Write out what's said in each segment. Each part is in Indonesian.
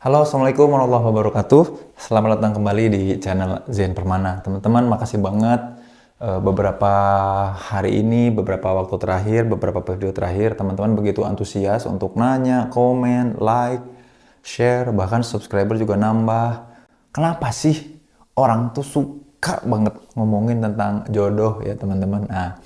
Halo, Assalamualaikum warahmatullahi wabarakatuh. Selamat datang kembali di channel Zain Permana. Teman-teman, makasih banget beberapa hari ini, beberapa waktu terakhir, beberapa video terakhir, teman-teman begitu antusias untuk nanya, komen, like, share, bahkan subscriber juga nambah. Kenapa sih orang tuh suka banget ngomongin tentang jodoh ya teman-teman? Nah,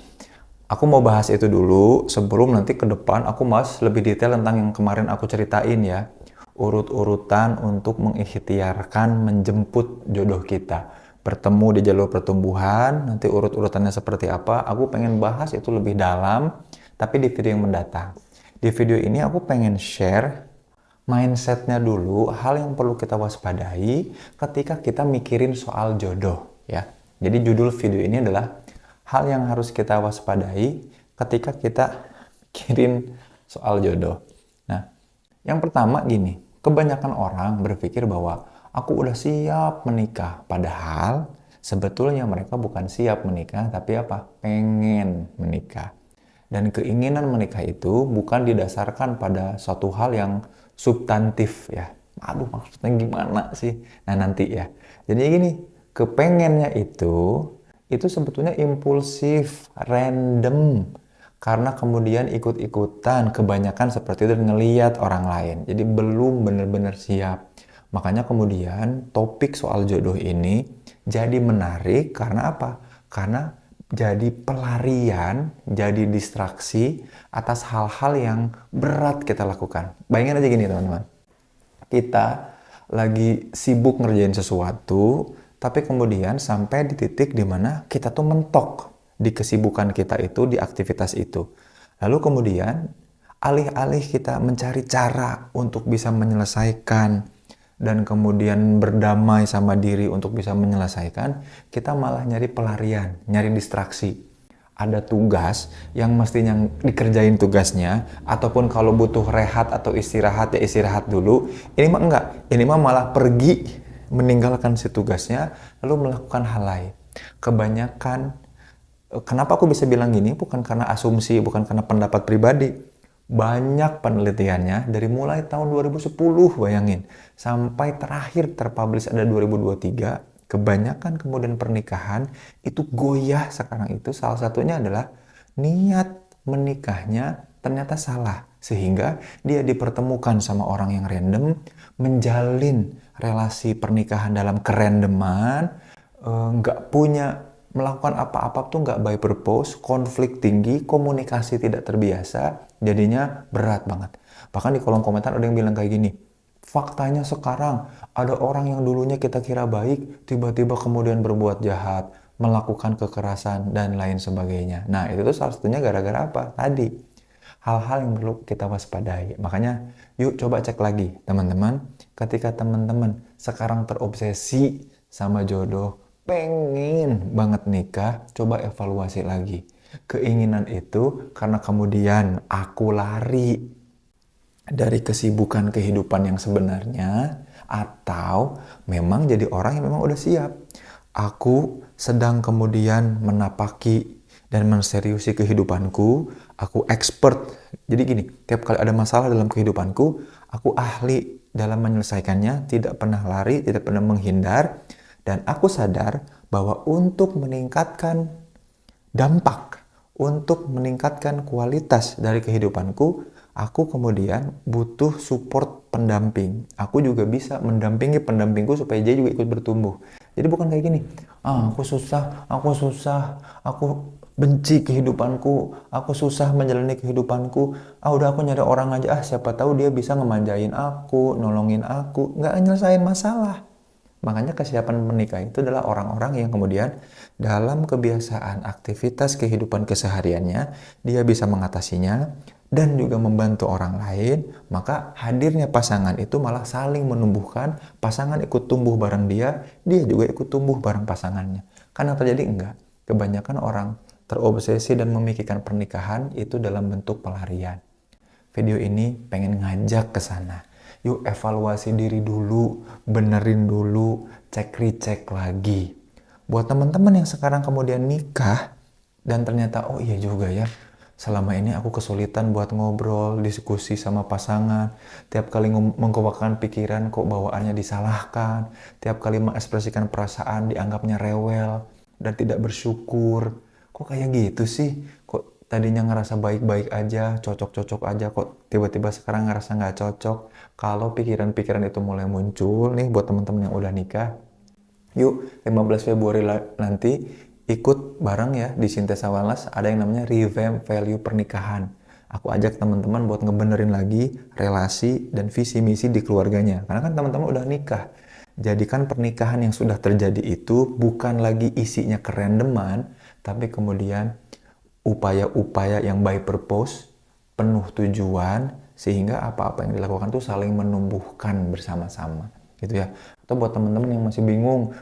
aku mau bahas itu dulu sebelum nanti ke depan aku bahas lebih detail tentang yang kemarin aku ceritain ya. Urut-urutan untuk mengikhtiarkan menjemput jodoh kita. Bertemu di jalur pertumbuhan, nanti urut-urutannya seperti apa. Aku pengen bahas itu lebih dalam, tapi di video yang mendatang. Di video ini aku pengen share mindsetnya dulu, hal yang perlu kita waspadai ketika kita mikirin soal jodoh ya. Jadi judul video ini adalah hal yang harus kita waspadai ketika kita mikirin soal jodoh. Nah, yang pertama gini, kebanyakan orang berpikir bahwa aku udah siap menikah, padahal sebetulnya mereka bukan siap menikah, tapi apa? Pengen menikah. Dan keinginan menikah itu bukan didasarkan pada suatu hal yang substantif ya. Aduh, maksudnya gimana sih? Nah, nanti ya. Jadi gini, kepengennya itu sebetulnya impulsif, random, karena kemudian ikut-ikutan, kebanyakan seperti itu ngeliat orang lain. Jadi belum benar-benar siap. Makanya kemudian topik soal jodoh ini jadi menarik karena apa? Karena jadi pelarian, jadi distraksi atas hal-hal yang berat kita lakukan. Bayangin aja gini teman-teman. Kita lagi sibuk ngerjain sesuatu, tapi kemudian sampai di titik dimana kita tuh mentok di kesibukan kita itu, di aktivitas itu. Lalu kemudian alih-alih kita mencari cara untuk bisa menyelesaikan dan kemudian berdamai sama diri untuk bisa menyelesaikan, kita malah nyari pelarian, nyari distraksi. Ada tugas yang mestinya dikerjain tugasnya, ataupun kalau butuh rehat atau istirahat ya istirahat dulu. Ini mah enggak, ini mah malah pergi meninggalkan si tugasnya lalu melakukan hal lain. Kebanyakan, kenapa aku bisa bilang gini? Bukan karena asumsi, bukan karena pendapat pribadi. Banyak penelitiannya dari mulai tahun 2010, bayangin, sampai terakhir terpublish ada 2023, kebanyakan kemudian pernikahan itu goyah sekarang itu salah satunya adalah niat menikahnya ternyata salah. Sehingga dia dipertemukan sama orang yang random, menjalin relasi pernikahan dalam kerandoman, nggak punya melakukan apa-apa tuh nggak by purpose, konflik tinggi, komunikasi tidak terbiasa, jadinya berat banget. Bahkan di kolom komentar ada yang bilang kayak gini, faktanya sekarang ada orang yang dulunya kita kira baik, tiba-tiba kemudian berbuat jahat, melakukan kekerasan, dan lain sebagainya. Nah, itu tuh salah satunya gara-gara apa? Tadi, hal-hal yang perlu kita waspadai. Makanya, yuk coba cek lagi, teman-teman. Ketika teman-teman sekarang terobsesi sama jodoh, pengen banget nikah, coba evaluasi lagi. Keinginan itu karena kemudian aku lari dari kesibukan kehidupan yang sebenarnya, atau memang jadi orang yang memang udah siap. Aku sedang kemudian menapaki dan menseriusi kehidupanku, aku expert. Jadi gini, tiap kali ada masalah dalam kehidupanku, aku ahli dalam menyelesaikannya, tidak pernah lari, tidak pernah menghindar. Dan aku sadar bahwa untuk meningkatkan dampak, untuk meningkatkan kualitas dari kehidupanku, aku kemudian butuh support pendamping. Aku juga bisa mendampingi pendampingku supaya dia juga ikut bertumbuh. Jadi bukan kayak gini, aku susah, aku benci kehidupanku, aku susah menjalani kehidupanku, udah aku nyari orang aja, siapa tahu dia bisa ngemanjain aku, nolongin aku, nggak nyelesain masalah. Makanya kesiapan menikah itu adalah orang-orang yang kemudian dalam kebiasaan aktivitas kehidupan kesehariannya, dia bisa mengatasinya dan juga membantu orang lain, maka hadirnya pasangan itu malah saling menumbuhkan, pasangan ikut tumbuh bareng dia juga ikut tumbuh bareng pasangannya. Kan yang terjadi enggak. Kebanyakan orang terobsesi dan memikirkan pernikahan itu dalam bentuk pelarian. Video ini pengen ngajak ke sana. Yuk evaluasi diri dulu, benerin dulu, cek-recek lagi. Buat teman-teman yang sekarang kemudian nikah, dan ternyata, oh iya juga ya, selama ini aku kesulitan buat ngobrol, diskusi sama pasangan. Tiap kali mengungkapkan pikiran kok bawaannya disalahkan. Tiap kali mengekspresikan perasaan dianggapnya rewel dan tidak bersyukur. Kok kayak gitu sih? Kok tadinya ngerasa baik-baik aja, cocok-cocok aja, kok tiba-tiba sekarang ngerasa nggak cocok. Kalau pikiran-pikiran itu mulai muncul nih buat teman-teman yang udah nikah, yuk 15 Februari nanti ikut bareng ya di Sintesa Wellness, ada yang namanya Revamp Value Pernikahan. Aku ajak teman-teman buat ngebenerin lagi relasi dan visi misi di keluarganya. Karena kan teman-teman udah nikah. Jadikan pernikahan yang sudah terjadi itu bukan lagi isinya kerandoman, tapi kemudian upaya-upaya yang by purpose, penuh tujuan, sehingga apa-apa yang dilakukan tuh saling menumbuhkan bersama-sama gitu ya. Atau buat teman-teman yang masih bingung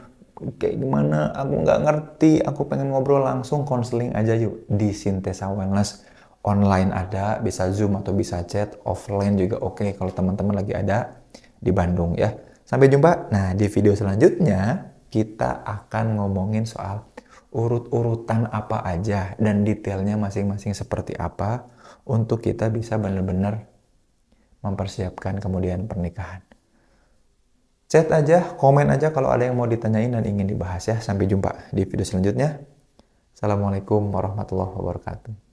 kayak gimana, aku nggak ngerti, aku pengen ngobrol langsung, konseling aja yuk di Sintesa Wellness. Online ada, bisa Zoom atau bisa chat, offline juga oke kalau teman-teman lagi ada di Bandung ya. Sampai jumpa. Nah, di video selanjutnya kita akan ngomongin soal urut-urutan apa aja dan detailnya masing-masing seperti apa untuk kita bisa benar-benar mempersiapkan kemudian pernikahan. Chat aja, komen aja kalau ada yang mau ditanyain dan ingin dibahas ya. Sampai jumpa di video selanjutnya. Assalamualaikum warahmatullahi wabarakatuh.